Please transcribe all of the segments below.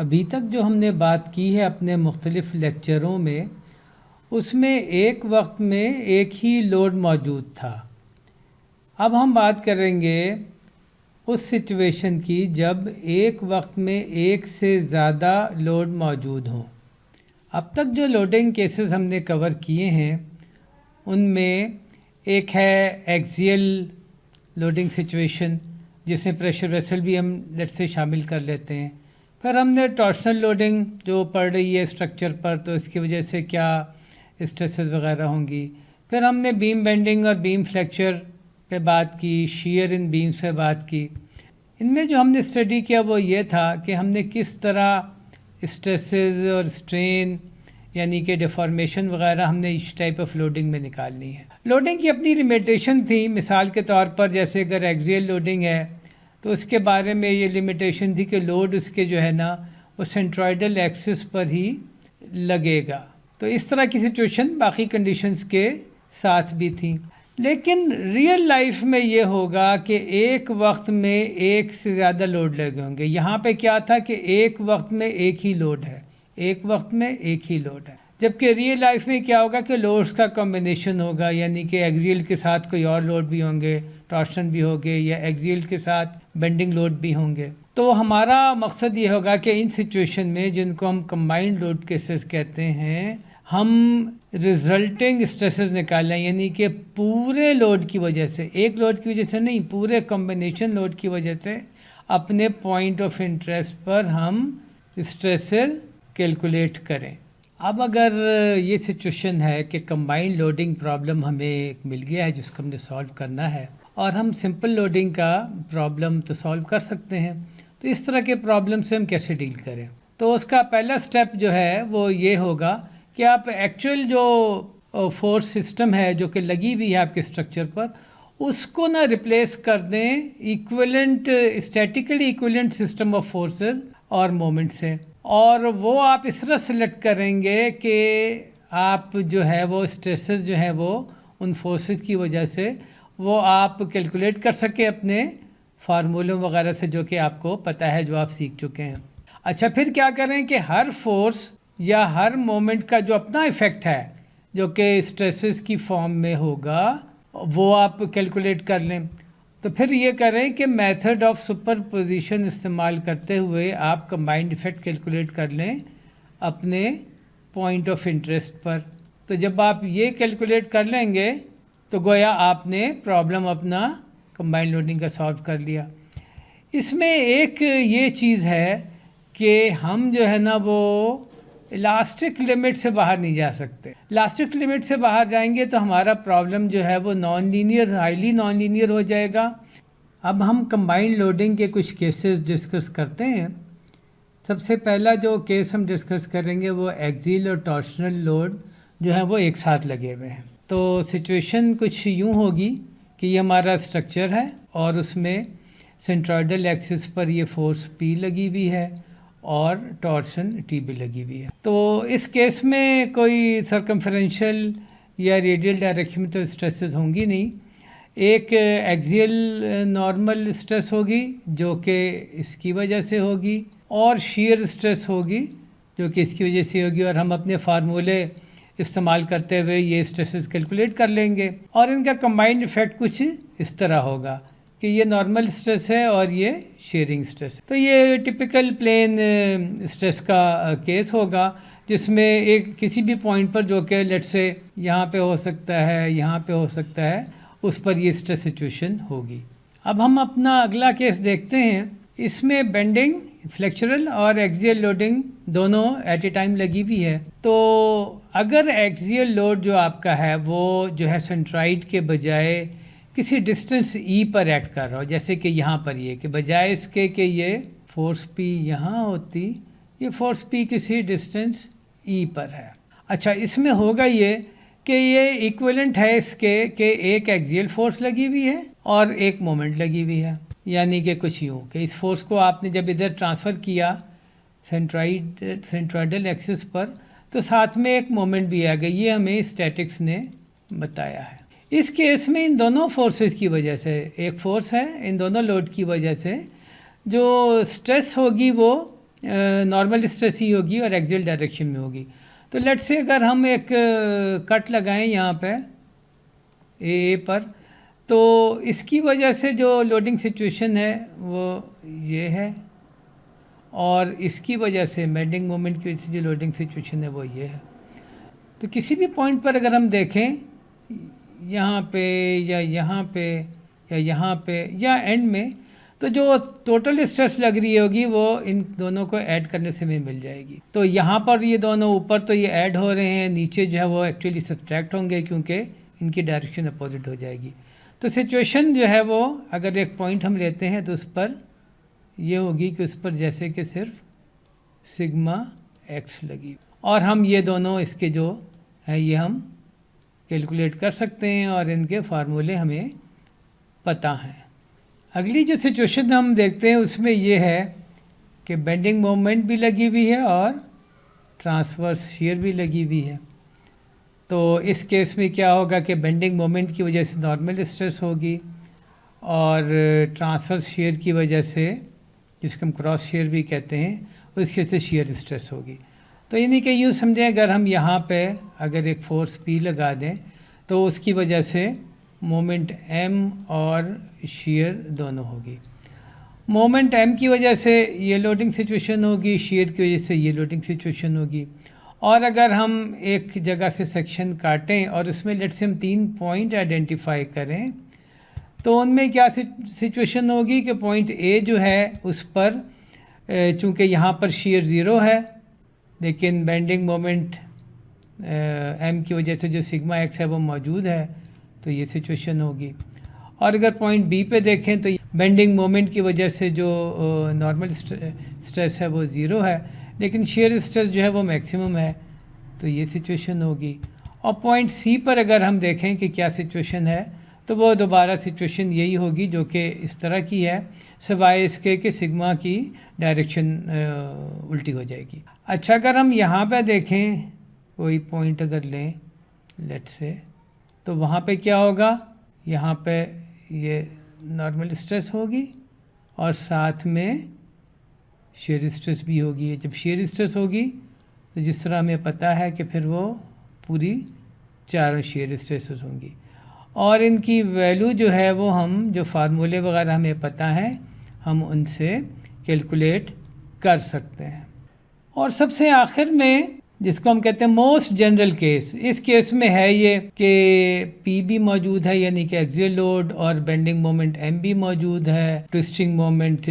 अभी तक जो हमने बात की है अपने मुख्तलिफ़ लेक्चरों में, उसमें एक वक्त में एक ही लोड मौजूद था। अब हम बात करेंगे उस सिचुएशन की जब एक वक्त में एक से ज़्यादा लोड मौजूद हों। अब तक जो लोडिंग केसेस हमने कवर किए हैं उनमें एक है एक्सियल लोडिंग सिचुएशन, जिसमें प्रेशर वेसल भी हम लेट्स से शामिल कर लेते हैं। फिर हमने टॉर्शनल लोडिंग जो पड़ रही है स्ट्रक्चर पर, तो इसकी वजह से क्या स्ट्रेसेस वगैरह होंगी। फिर हमने बीम बेंडिंग और बीम फ्रैक्चर पे बात की, शियर इन बीम्स पे बात की। इनमें जो हमने स्टडी किया वो ये था कि हमने किस तरह स्ट्रेसेस और स्ट्रेन यानी कि डिफॉर्मेशन वगैरह हमने इस टाइप ऑफ लोडिंग में निकालनी है। लोडिंग की अपनी लिमिटेशन थी। मिसाल के तौर पर जैसे अगर एक्सियल लोडिंग है तो उसके बारे में ये लिमिटेशन थी कि लोड उसके जो है ना वो सेंट्रॉइडल एक्सिस पर ही लगेगा। तो इस तरह की सिचुएशन बाकी कंडीशंस के साथ भी थी। लेकिन रियल लाइफ में ये होगा कि एक वक्त में एक से ज़्यादा लोड लगे होंगे। यहाँ पे क्या था कि एक वक्त में एक ही लोड है, एक वक्त में एक ही लोड है। जबकि रियल लाइफ में क्या होगा कि लोड्स का कॉम्बिनेशन होगा, यानी कि एक्सियल के साथ कोई और लोड भी होंगे, टॉर्शन भी होंगे, या एक्सियल के साथ बेंडिंग लोड भी होंगे। तो हमारा मकसद ये होगा कि इन सिचुएशन में जिनको हम कंबाइंड लोड केसेस कहते हैं, हम रिजल्टिंग स्ट्रेसेस निकालें, यानी कि पूरे लोड की वजह से, एक लोड की वजह से नहीं, पूरे कॉम्बिनेशन लोड की वजह से अपने पॉइंट ऑफ इंटरेस्ट पर हम स्ट्रेसेस कैलकुलेट करें। अब अगर ये सिचुएशन है कि कंबाइंड लोडिंग प्रॉब्लम हमें मिल गया है जिसको हमने सॉल्व करना है, और हम सिंपल लोडिंग का प्रॉब्लम तो सॉल्व कर सकते हैं, तो इस तरह के प्रॉब्लम से हम कैसे डील करें। तो उसका पहला स्टेप जो है वो ये होगा कि आप एक्चुअल जो फोर्स सिस्टम है जो कि लगी हुई है आपके स्ट्रक्चर पर, उसको ना रिप्लेस कर दें equivalent, statically equivalent system of forces और मोमेंट से। और वो आप इस तरह सेलेक्ट करेंगे कि आप जो है वो स्ट्रेसेस जो है वो उन फोर्सेस की वजह से वो आप कैलकुलेट कर सके अपने फार्मूलों वगैरह से, जो कि आपको पता है, जो आप सीख चुके हैं। अच्छा, फिर क्या करें कि हर फोर्स या हर मोमेंट का जो अपना इफ़ेक्ट है जो कि स्ट्रेसेस की फॉर्म में होगा, वो आप कैलकुलेट कर लें। तो फिर ये करें कि मेथड ऑफ सुपरपोजिशन इस्तेमाल करते हुए आप कंबाइंड इफ़ेक्ट कैलकुलेट कर लें अपने पॉइंट ऑफ इंटरेस्ट पर। तो जब आप ये कैलकुलेट कर लेंगे तो गोया आपने प्रॉब्लम अपना कंबाइंड लोडिंग का सॉल्व कर लिया। इसमें एक ये चीज़ है कि हम जो है ना वो इलास्टिक लिमिट से बाहर नहीं जा सकते। इलास्टिक लिमिट से बाहर जाएंगे तो हमारा प्रॉब्लम जो है वो non linear, highly non linear हो जाएगा। अब हम कंबाइंड लोडिंग के कुछ केसेस डिस्कस करते हैं। सबसे पहला जो केस हम डिस्कस करेंगे वो एक्सियल और टॉर्शनल लोड जो है वो एक साथ लगे हुए हैं। तो सिचुएशन कुछ यूँ होगी कि ये हमारा स्ट्रक्चर है और उसमें सेंट्रॉइडल एक्सिस पर ये फोर्स P लगी हुई है और टॉर्शन T भी लगी हुई है। तो इस केस में कोई सर्कमफरेंशियल या रेडियल डायरेक्शन में तो स्ट्रेसेस होंगी नहीं। एक एक्सियल नॉर्मल स्ट्रेस होगी जो कि इसकी वजह से होगी, और शियर स्ट्रेस होगी जो कि इसकी वजह से होगी, और हम अपने फार्मूले इस्तेमाल करते हुए ये स्ट्रेसेस कैलकुलेट कर लेंगे। और इनका कंबाइंड इफेक्ट कुछ इस तरह होगा कि ये नॉर्मल स्ट्रेस है और ये शेयरिंग स्ट्रेस है। तो ये टिपिकल प्लेन स्ट्रेस का केस होगा जिसमें एक किसी भी पॉइंट पर, जो कि लेट्स से यहाँ पे हो सकता है, यहाँ पे हो सकता है, उस पर ये स्ट्रेस सिचुएशन होगी। अब हम अपना अगला केस देखते हैं। इसमें बेंडिंग, फ्लेक्चरल और एक्सियल लोडिंग दोनों एट ए टाइम लगी हुई है। तो अगर एक्सियल लोड जो आपका है वो जो है सेंट्राइड के बजाय किसी डिस्टेंस E पर एक्ट कर रहा हो, जैसे कि यहाँ पर ये कि बजाय इसके कि ये फोर्स P यहाँ होती, ये फोर्स P किसी डिस्टेंस E पर है। अच्छा, इसमें होगा ये कि ये इक्विवेलेंट है इसके कि एक एक्सियल फोर्स लगी हुई है और एक मोमेंट लगी हुई है। यानी कि कुछ यूँ कि इस फोर्स को आपने जब इधर ट्रांसफ़र किया सेंट्रॉइडल एक्सिस पर, तो साथ में एक मोमेंट भी आ गई। ये हमें स्टैटिक्स ने बताया है। इस केस में इन दोनों फोर्सेस की वजह से, एक फोर्स है, इन दोनों लोड की वजह से जो स्ट्रेस होगी वो नॉर्मल स्ट्रेस ही होगी और एक्सियल डायरेक्शन में होगी। तो लेट्स से अगर हम एक कट लगाएं यहाँ पे ए पर, तो इसकी वजह से जो लोडिंग सिचुएशन है वो ये है, और इसकी वजह से बेंडिंग मोमेंट की वजह से जो लोडिंग सिचुएशन है वो ये है। तो किसी भी पॉइंट पर अगर हम देखें, यहाँ पे या यहाँ पे या यहाँ पे या एंड में, तो जो टोटल स्ट्रेस लग रही होगी वो इन दोनों को ऐड करने से हमें मिल जाएगी। तो यहाँ पर ये दोनों ऊपर तो ये ऐड हो रहे हैं, नीचे जो है वो एक्चुअली सब्ट्रैक्ट होंगे क्योंकि इनकी डायरेक्शन अपोजिट हो जाएगी। तो सिचुएशन जो है वो अगर एक पॉइंट हम लेते हैं तो उस पर ये होगी कि उस पर जैसे कि सिर्फ सिग्मा एक्स लगी, और हम ये दोनों इसके जो है ये हम कैलकुलेट कर सकते हैं और इनके फार्मूले हमें पता हैं। अगली जो सिचुएशन हम देखते हैं उसमें ये है कि बेंडिंग मोमेंट भी लगी हुई है और ट्रांसवर्स शियर भी लगी हुई है। तो इस केस में क्या होगा कि बेंडिंग मोमेंट की वजह से नॉर्मल स्ट्रेस होगी और ट्रांसवर्स शियर की वजह से, जिसको हम क्रॉस शियर भी कहते हैं, उसकी वजह से शियर स्ट्रेस होगी। तो यानी कि यूँ समझें, अगर हम यहाँ पे अगर एक फोर्स P लगा दें तो उसकी वजह से मोमेंट M और शियर दोनों होगी। मोमेंट M की वजह से ये लोडिंग सिचुएशन होगी, शियर की वजह से ये लोडिंग सिचुएशन होगी। और अगर हम एक जगह से सेक्शन काटें और उसमें लेट से हम 3 पॉइंट आइडेंटिफाई करें, तो उनमें क्या सिचुएशन होगी कि पॉइंट A जो है उस पर चूँकि यहाँ पर शियर 0 है, लेकिन बेंडिंग मोमेंट M की वजह से जो सिग्मा एक्स है वो मौजूद है, तो ये सिचुएशन होगी। और अगर पॉइंट B पे देखें तो बेंडिंग मोमेंट की वजह से जो नॉर्मल स्ट्रेस है वो 0 है, लेकिन शियर स्ट्रेस जो है वो मैक्सिमम है, तो ये सिचुएशन होगी। और पॉइंट C पर अगर हम देखें कि क्या सिचुएशन है, तो वो दोबारा सिचुएशन यही होगी जो कि इस तरह की है, सिवाय इसके कि सिग्मा की डायरेक्शन उल्टी हो जाएगी। अच्छा, अगर हम यहाँ पे देखें, कोई पॉइंट अगर लें लेट से, तो वहाँ पे क्या होगा, यहाँ पे ये नॉर्मल स्ट्रेस होगी और साथ में शियर स्ट्रेस भी होगी। जब शियर स्ट्रेस होगी तो जिस तरह हमें पता है कि फिर वो पूरी चारों शियर स्ट्रेसेस होंगी, और इनकी वैल्यू जो है वो हम जो फार्मूले वगैरह हमें पता है हम उनसे कैलकुलेट कर सकते हैं। और सबसे आखिर में जिसको हम कहते हैं मोस्ट जनरल केस, इस केस में है ये कि P भी मौजूद है, यानी कि एक्सियल लोड, और बेंडिंग मोमेंट M भी मौजूद है, ट्विस्टिंग मोमेंट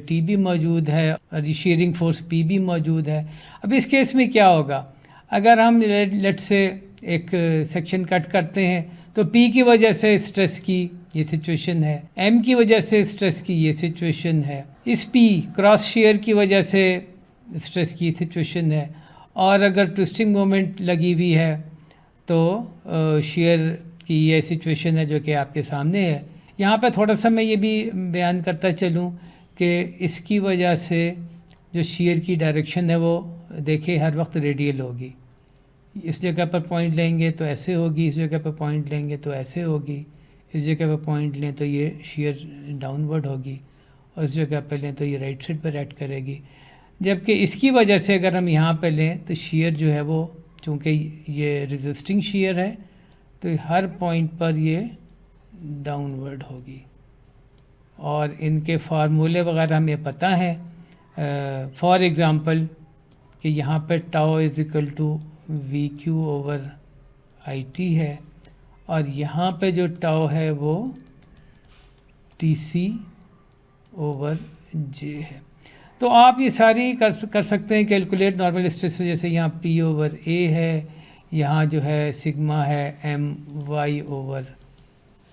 T भी मौजूद है, और शीयरिंग फोर्स P भी मौजूद है। अब इस केस में क्या होगा, अगर हम लेट से एक सेक्शन कट करते हैं तो P की वजह से स्ट्रेस की ये सिचुएशन है, M की वजह से स्ट्रेस की ये सिचुएशन है, इस P क्रॉस शेयर की वजह से स्ट्रेस की सिचुएशन है, और अगर ट्विस्टिंग मोमेंट लगी हुई है तो शेयर की ये सिचुएशन है जो कि आपके सामने है। यहाँ पे थोड़ा सा मैं ये भी बयान करता चलूँ कि इसकी वजह से जो शेयर की डायरेक्शन है वो देखिए हर वक्त रेडियल होगी। इस जगह पर पॉइंट लेंगे तो ऐसे होगी, इस जगह पर पॉइंट लेंगे तो ऐसे होगी, इस जगह पर पॉइंट लें तो ये शेयर डाउनवर्ड होगी, और इस जगह पर लें तो ये राइट साइड पर एक्ट करेगी। जबकि इसकी वजह से अगर हम यहाँ पे लें तो शेयर जो है वो, चूँकि ये रेजिस्टिंग शेयर है, तो हर पॉइंट पर ये डाउनवर्ड होगी। और इनके फार्मूले वगैरह हमें पता है, फॉर एग्ज़ाम्पल कि यहाँ पर tau is equal to VQ over IT है, और यहाँ पे जो टाउ है वो TC ओवर J है। तो आप ये सारी कर सकते हैं कैलकुलेट नॉर्मल स्ट्रेस, जैसे यहाँ P ओवर A है, यहाँ जो है सिग्मा है MY ओवर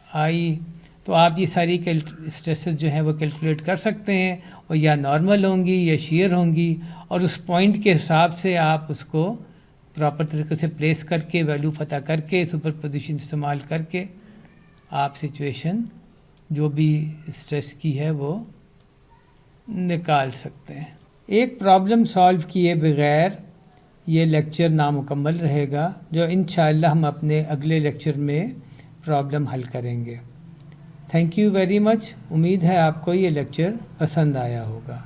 I। तो आप ये सारी स्ट्रेसेस जो हैं वो कैलकुलेट कर सकते हैं, और या नॉर्मल होंगी या शेयर होंगी, और उस पॉइंट के हिसाब से आप उसको प्रॉपर तरीके से प्लेस करके, वैल्यू पता करके, सुपर पोजिशन इस्तेमाल करके आप सिचुएशन जो भी स्ट्रेस की है वो निकाल सकते हैं। एक प्रॉब्लम सॉल्व किए बगैर ये लेक्चर नामुकम्मल रहेगा, जो इंशाअल्लाह हम अपने अगले लेक्चर में प्रॉब्लम हल करेंगे। Thank you very much. उम्मीद है आपको ये लेक्चर पसंद आया होगा।